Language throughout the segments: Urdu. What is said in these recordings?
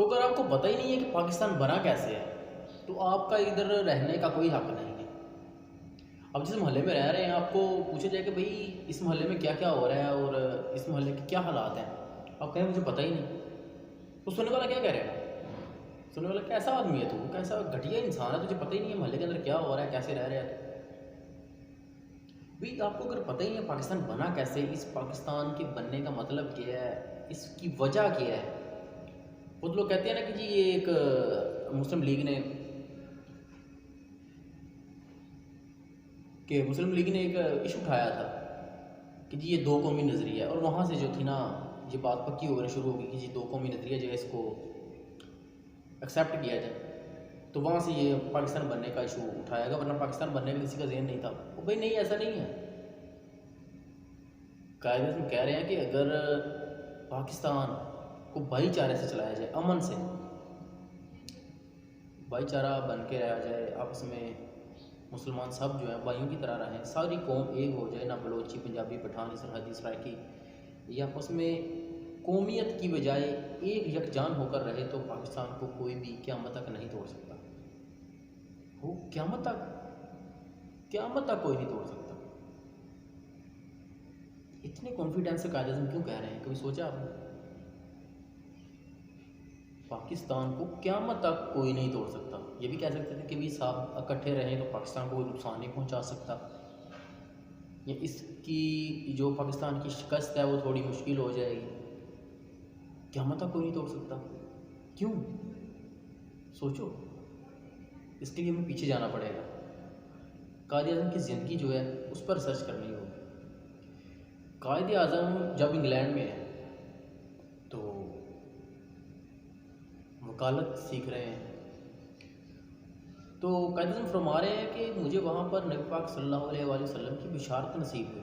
تو اگر آپ کو پتہ ہی نہیں ہے کہ پاکستان بنا کیسے ہے تو آپ کا ادھر رہنے کا کوئی حق نہیں ہے۔ اب جس محلے میں رہ رہے ہیں آپ کو پوچھا جائے کہ بھئی اس محلے میں کیا کیا ہو رہا ہے اور اس محلے کے کیا حالات ہیں، آپ کہیں مجھے پتہ ہی نہیں، تو سننے والا کیا کہہ رہے گا؟ سننے والا کیسا آدمی ہے تو کیسا گھٹیا انسان ہے، تجھے پتہ ہی نہیں ہے محلے کے اندر کیا ہو رہا ہے، کیسے رہ رہے ہیں۔ بھئی آپ کو اگر پتہ ہی ہے پاکستان بنا کیسے، اس پاکستان کے بننے کا مطلب کیا ہے، اس کی وجہ کیا ہے۔ خود لوگ کہتے ہیں نا کہ جی یہ ایک مسلم لیگ نے ایک ایشو اٹھایا تھا کہ جی یہ دو قومی نظریہ ہے، اور وہاں سے جو تھی نا یہ بات پکی ہو کر شروع ہوگی کہ جی دو قومی نظریہ جو ہے اس کو ایکسیپٹ کیا جائے، تو وہاں سے یہ پاکستان بننے کا ایشو اٹھایا گیا، ورنہ پاکستان بننے کا کسی کا ذہن نہیں تھا۔ وہ بھائی نہیں، ایسا نہیں ہے۔ قائد اعظم کہہ رہے ہیں کہ اگر پاکستان کو بھائی چارے سے چلایا جائے، امن سے بھائی چارہ بن کے رہا جائے، آپس میں مسلمان سب جو ہیں بھائیوں کی طرح رہیں، ساری قوم ایک ہو جائے، نہ بلوچی، پنجابی، پٹھانی، سرحدی، سرائکی، یہ آپس میں قومیت کی بجائے ایک یکجان ہو کر رہے، تو پاکستان کو کوئی بھی قیامت تک نہیں توڑ سکتا۔ وہ قیامت تک کوئی نہیں توڑ سکتا۔ اتنے کانفیڈنس سے قائد اعظم کیوں کہہ رہے ہیں؟ کبھی سوچا آپ نے؟ پاکستان کو قیامت تک کوئی نہیں توڑ سکتا۔ یہ بھی کہہ سکتے تھے کہ بھی صاحب اکٹھے رہیں تو پاکستان کو کوئی نقصان نہیں پہنچا سکتا، یا اس کی جو پاکستان کی شکست ہے وہ تھوڑی مشکل ہو جائے گی، قیامت تک کوئی نہیں توڑ سکتا۔ کیوں؟ سوچو، اس کے لیے ہمیں پیچھے جانا پڑے گا، قائد اعظم کی زندگی جو ہے اس پر ریسرچ کرنی ہوگی۔ قائد اعظم جب انگلینڈ میں ہے تو وکالت سیکھ رہے ہیں، تو قائد اعظم فرما رہے ہیں کہ مجھے وہاں پر نبی پاک صلی اللہ علیہ وآلہ وسلم کی بشارت نصیب ہوئی،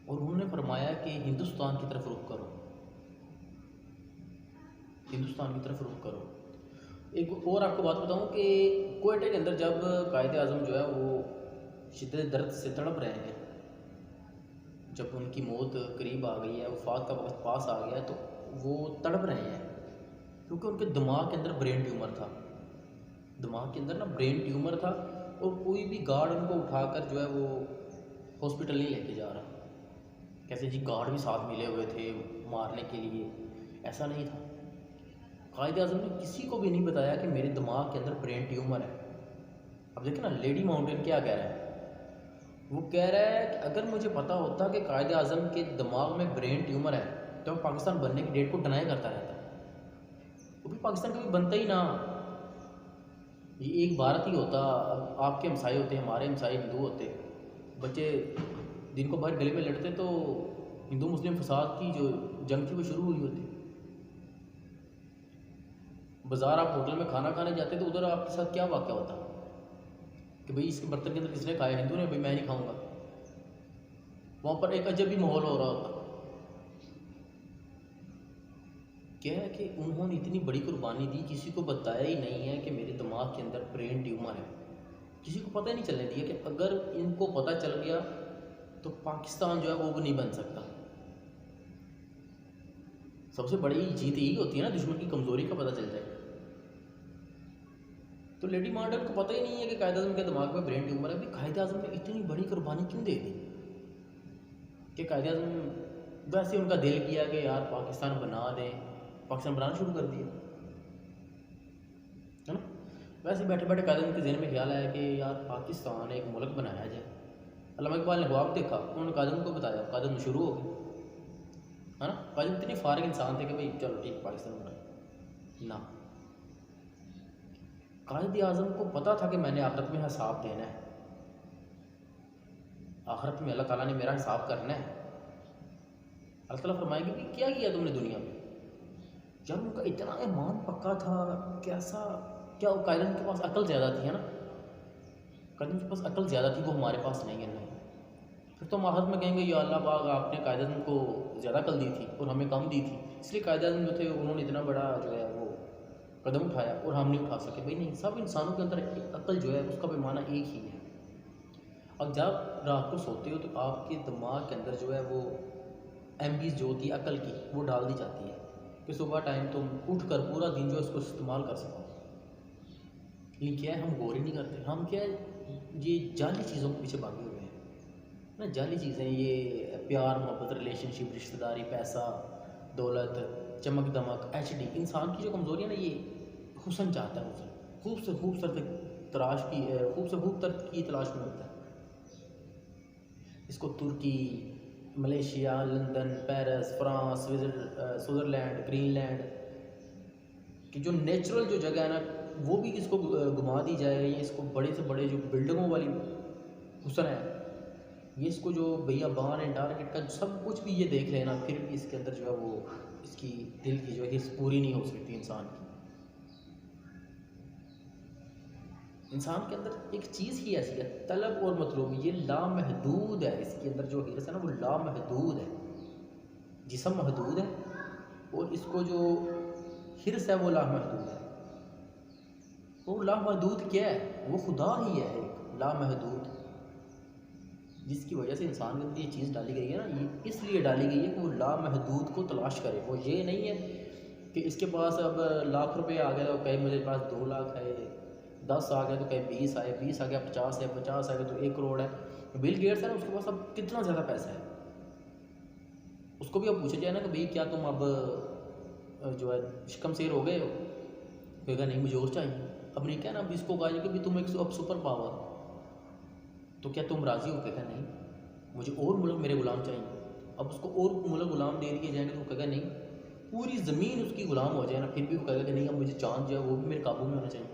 اور انہوں نے فرمایا کہ ہندوستان کی طرف رخ کرو، ہندوستان کی طرف رخ کرو۔ ایک اور آپ کو بات بتاؤں کہ کوئٹہ کے اندر جب قائد اعظم جو ہے وہ شدت درد سے تڑپ رہے ہیں، جب ان کی موت قریب آ گئی ہے، وفات کا وقت پاس آ گیا ہے، تو وہ تڑپ رہے ہیں کیونکہ ان کے دماغ کے اندر برین ٹیومر تھا، دماغ کے اندر نا برین ٹیومر تھا، اور کوئی بھی گارڈ ان کو اٹھا کر جو ہے وہ ہاسپٹل نہیں لے کے جا رہا۔ کیسے جی گارڈ بھی ساتھ ملے ہوئے تھے مارنے کے لیے، ایسا نہیں تھا۔ قائد اعظم نے کسی کو بھی نہیں بتایا کہ میرے دماغ کے اندر برین ٹیومر ہے۔ اب دیکھیں نا لیڈی ماؤنٹین کیا کہہ رہا ہے، وہ کہہ رہا ہے کہ اگر مجھے پتا ہوتا کہ قائد اعظم کے دماغ میں برین ٹیومر ہے تو وہ پاکستان بننے کی ڈیٹ کو ڈینائی کرتا رہتا، وہ بھی پاکستان کبھی بنتا ہی نہ، یہ ایک بھارت ہی ہوتا۔ اب آپ کے ہمسائے ہوتے، ہمارے ہمسائے ہندو ہوتے، بچے دن کو باہر گلے میں لڑتے تو ہندو مسلم فساد کی جو جنگ تھی وہ شروع ہوئی ہوتی۔ بازار آپ ہوٹل میں کھانا کھانے جاتے تو ادھر آپ کے ساتھ کیا واقعہ ہوتا کہ بھئی اس کے برتن کے اندر کس نے کھایا، ہندو نے، بھئی میں نہیں کھاؤں گا، وہاں پر ایک عجب ہی ماحول ہو رہا ہوتا۔ کیا ہے کہ انہوں نے اتنی بڑی قربانی دی، کسی کو بتایا ہی نہیں ہے کہ میرے دماغ کے اندر برین ٹیومر ہے، کسی کو پتہ ہی نہیں چلنے دیا کہ اگر ان کو پتہ چل گیا تو پاکستان جو ہے وہ بھی نہیں بن سکتا۔ سب سے بڑی جیت یہی ہوتی ہے نا، دشمن کی کمزوری کا پتہ چل جائے۔ تو لیڈی ماؤنٹین کو پتہ ہی نہیں ہے کہ قائد اعظم کے دماغ میں برین ٹیومر ہے۔ قائد اعظم نے اتنی بڑی قربانی کیوں دے دی کہ قائد اعظم ویسے ان کا دل کیا کہ یار پاکستان بنا دیں، پاکستان بنانا شروع کر دیا ہے نا۔ ویسے بیٹھے بیٹھے قائد اعظم کے ذہن میں خیال آیا کہ یار پاکستان ایک ملک بنایا جائے۔ علامہ اقبال نے خواب دیکھا، انہوں نے قائد اعظم کو بتایا، قائد اعظم شروع ہو گئی ہے نا۔ قائد اعظم اتنے فارغ انسان تھے کہ بھائی چلو ٹھیک پاکستان بنا نہ، قائد اعظم کو پتہ تھا کہ میں نے آخرت میں حساب دینا ہے، آخرت میں اللہ تعالیٰ نے میرا حساب کرنا ہے۔ اللہ تعالیٰ فرمائے گی کہ کیا کیا تم نے دنیا میں؟ جب ان کا اتنا ایمان پکا تھا، کیسا کیا وہ قائد اعظم کے پاس عقل زیادہ تھی ہے نا، قائد اعظم کے پاس عقل زیادہ تھی، وہ ہمارے پاس نہیں ہے۔ نہیں پھر تو ہم آخرت میں کہیں گے یا اللہ پاک آپ نے قائد اعظم کو زیادہ عقل دی تھی اور ہمیں کم دی تھی، اس لیے قائد اعظم جو تھے انہوں نے اتنا بڑا جو ہے وہ قدم اٹھایا اور ہم نہیں اٹھا سکے۔ بھائی نہیں، سب انسانوں کے اندر عقل جو ہے اس کا پیمانہ ایک ہی ہے۔ اب جب رات کو سوتے ہو تو آپ کے دماغ کے اندر جو ہے وہ ایم بیز جو ہوتی ہے عقل کی وہ ڈال دی جاتی ہے، کہ صبح ٹائم تم اٹھ کر پورا دن جو ہے اس کو استعمال کر سکو. لیکن کیا ہے ہم غور ہی نہیں کرتے. ہم کیا ہے یہ جعلی چیزوں کے پیچھے بھاگے ہوئے ہیں نا. جعلی چیزیں یہ پیار محبت ریلیشن شپ رشتہ داری پیسہ دولت چمک دمک ایچ ڈی. انسان کی جو کمزوری ہے نا یہ حسن چاہتا ہے. حسن خوب سے خوبصورت تلاش کی خوب سے خوبصورت کی تلاش میں ہوتا ہے. اس کو ترکی Malaysia London Paris France Switzerland Greenland کہ جو نیچرل جو جگہ ہے نا وہ بھی اس کو گھما دی جائے. یہ اس کو بڑے سے بڑے جو بلڈنگوں والی حسن ہے یہ اس کو جو بھیا بان انٹارکٹ کا سب کچھ بھی یہ دیکھ لینا پھر بھی اس کے اندر جو ہے وہ اس کی دل کی جو ہے حص پوری نہیں ہو سکتی انسان کی. انسان کے اندر ایک چیز کی ایسی ہے طلب اور مطلوب یہ لامحدود ہے. اس کے اندر جو حرص ہے نا وہ لامحدود ہے. جسم محدود ہے اور اس کو جو حرص ہے وہ لامحدود ہے. وہ لامحدود کیا ہے؟ وہ خدا ہی ہے ایک لامحدود جس کی وجہ سے انسان کے اندر یہ چیز ڈالی گئی ہے نا. یہ اس لیے ڈالی گئی ہے کہ وہ لامحدود کو تلاش کرے. وہ یہ نہیں ہے کہ اس کے پاس اب لاکھ روپے آ گئے تو کہیں میرے پاس 2 لاکھ ہے 10 آ گئے تو کہیں 20 آئے 20 آ گیا 50 ہے 50 آ گئے تو 1 کروڑ ہے. بل گیٹس ہے نا اس کے پاس اب کتنا زیادہ پیسہ ہے. اس کو بھی اب پوچھا جائے نا کہ بھئی کیا تم اب جو ہے شکم سیر ہو گئے ہو؟ کہے گا نہیں مجھے اور چاہیے. اب نہیں کہنا اب اس کو کہا جائے کہ بھی تم ایک اب سپر پاور تو کیا تم راضی ہو؟ کہے گا نہیں مجھے اور ملک میرے غلام چاہیے. اب اس کو اور ملک غلام دے دیے جائیں گے تو وہ کہے گا نہیں پوری زمین اس کی غلام ہو جائے نا پھر بھی وہ کہے گا کہ نہیں اب مجھے چاند جو ہے وہ بھی میرے قابو میں ہونا چاہیے.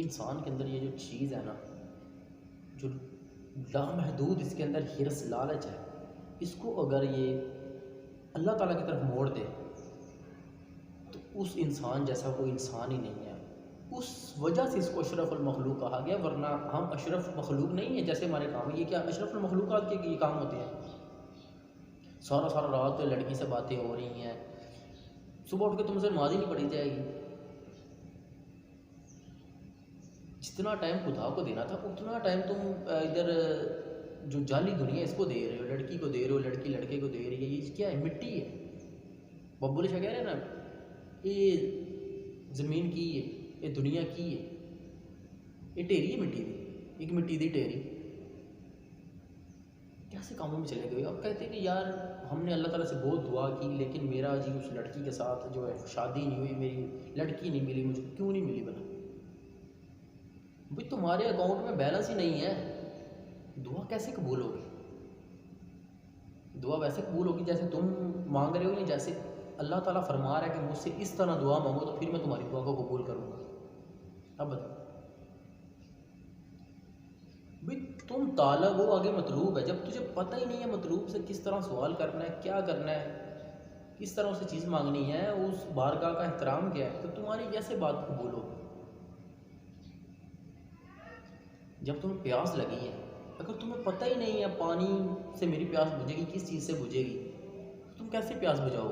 انسان کے اندر یہ جو چیز ہے نا جو لامحدود اس کے اندر حرص لالچ ہے اس کو اگر یہ اللہ تعالیٰ کی طرف موڑ دے تو اس انسان جیسا کوئی انسان ہی نہیں ہے. اس وجہ سے اس کو اشرف المخلوق کہا گیا. ورنہ ہم اشرف مخلوق نہیں ہیں جیسے ہمارے کام ہے. یہ کیا اشرف المخلوقات کے یہ کام ہوتے ہیں؟ سارا رات لڑکی سے باتیں ہو رہی ہیں صبح اٹھ کے تم سے نماز ہی نہیں پڑھی جائے گی. جتنا ٹائم خدا کو دینا تھا اتنا ٹائم تم ادھر جو جعلی دنیا اس کو دے رہے ہو. لڑکی کو دے رہے ہو لڑکی لڑکے کو دے رہی ہے. یہ کیا ہے؟ مٹی ہے. ببول شاہ کہہ رہے ہیں نا یہ زمین کی ہے یہ دنیا کی ہے یہ ٹیری ہے مٹی دی ایک مٹی دی ٹیری. کیسے کاموں میں چلے گئے. اب کہتے ہیں کہ یار ہم نے اللہ تعالیٰ سے بہت دعا کی لیکن میرا جی اس لڑکی کے ساتھ جو ہے شادی نہیں ہوئی میری لڑکی نہیں ملی مجھے. کیوں نہیں ملی بنا بھائی تمہارے اکاؤنٹ میں بیلنس ہی نہیں ہے. دعا کیسے قبول ہوگی؟ دعا ویسے قبول ہوگی جیسے تم مانگ رہے ہو یا جیسے اللہ تعالیٰ فرما رہا ہے کہ مجھ سے اس طرح دعا مانگو تو پھر میں تمہاری دعا کو قبول کروں گا. اب بتاؤ بھائی تم طالب ہو آگے مطلوب ہے. جب تجھے پتہ ہی نہیں ہے مطلوب سے کس طرح سوال کرنا ہے کیا کرنا ہے کس طرح اسے چیز مانگنی ہے اس بارگاہ کا احترام کیا ہے تو تمہاری کیسے بات قبول ہوگی؟ جب تمہیں پیاس لگی ہے اگر تمہیں پتہ ہی نہیں ہے پانی سے میری پیاس بجھے گی کس چیز سے بجھے گی تم کیسے پیاس بجھاؤ؟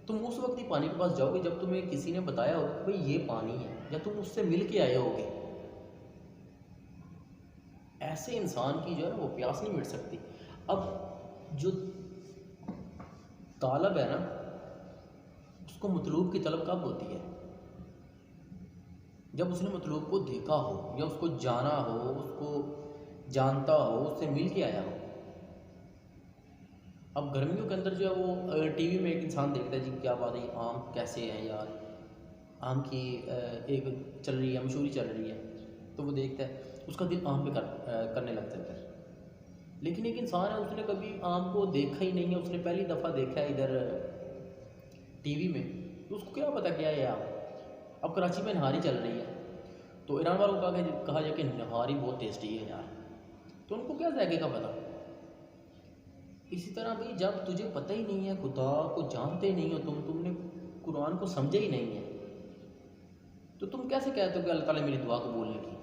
تم اس وقت ہی پانی کے پاس جاؤ گے جب تمہیں کسی نے بتایا ہوگا کہ بھائی یہ پانی ہے یا تم اس سے مل کے آئے ہوگے. ایسے انسان کی جو ہے نا وہ پیاس نہیں مٹ سکتی. اب جو طالب ہے نا اس کو مطلوب کی طلب کب ہوتی ہے؟ جب اس نے مطلوب کو دیکھا ہو یا اس کو جانا ہو اس کو جانتا ہو اس سے مل کے آیا ہو. اب گرمیوں کے اندر جو ہے وہ ٹی وی میں ایک انسان دیکھتا ہے جی کیا بات ہے آم کیسے ہیں یار آم کی ایک چل رہی ہے مشہوری چل رہی ہے تو وہ دیکھتا ہے اس کا دل آم پہ کرنے لگتا ہے. لیکن ایک انسان ہے اس نے کبھی آم کو دیکھا ہی نہیں ہے اس نے پہلی دفعہ دیکھا ہے ادھر ٹی وی میں تو اس کو کیا پتہ کیا ہے آم. اب کراچی میں نہاری چل رہی ہے تو ایران والوں کو کہا جائے کہ نہاری بہت ٹیسٹی ہے یار تو ان کو کیا ذائقے کا پتہ. اسی طرح بھائی جب تجھے پتہ ہی نہیں ہے خدا کو جانتے نہیں ہو تم نے قرآن کو سمجھے ہی نہیں ہے تو تم کیسے کہتے ہو کہ اللہ تعالیٰ میری دعا قبول نہیں کی.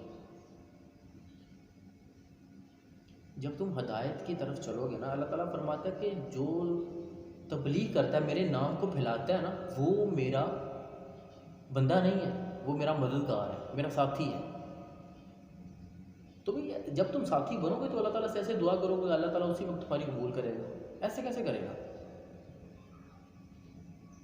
جب تم ہدایت کی طرف چلو گے نا اللہ تعالیٰ فرماتا ہے کہ جو تبلیغ کرتا ہے میرے نام کو پھیلاتا ہے نا وہ میرا بندہ نہیں ہے وہ میرا مددگار ہے میرا ساتھی ہے. تو بھائی جب تم ساتھی بنو گے تو اللہ تعالیٰ سے ایسے دعا کرو گے اللہ تعالیٰ اسی وقت تمہاری قبول کرے گا. ایسے کیسے کرے گا؟